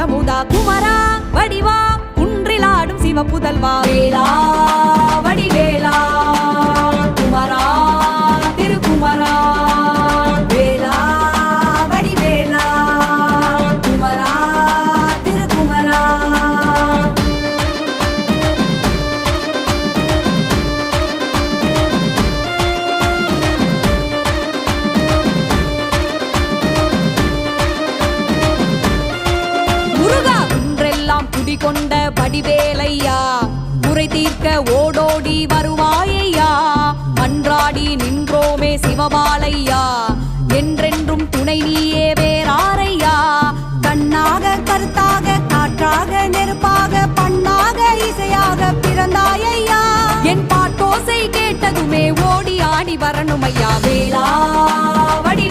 பாலமுதா குமரா வடிவா குன்றிலாடும் சிவ புதல்வா வேளா வடிவேலா குமரா திருக்குமரா வேளா வடிவேலா குமரா திருக்குமரா. முருகா குன்றெல்லாம் குடிகொண்ட வடிவேலையா குறை தீர்க்க ஓடோடி வருவாயையா மன்றாடி நின்றோமே சிவபாலையா என்றென்றும் துணை நீயே வேறாரையா கண்ணாக கருத்தாக காற்றாக நெருப்பாக பண்ணாக இசையாக பிறந்தாயையா என் பாட்டோசை கேட்டதுமே ஓடி ஆடி வரணுமையா வேளா வடி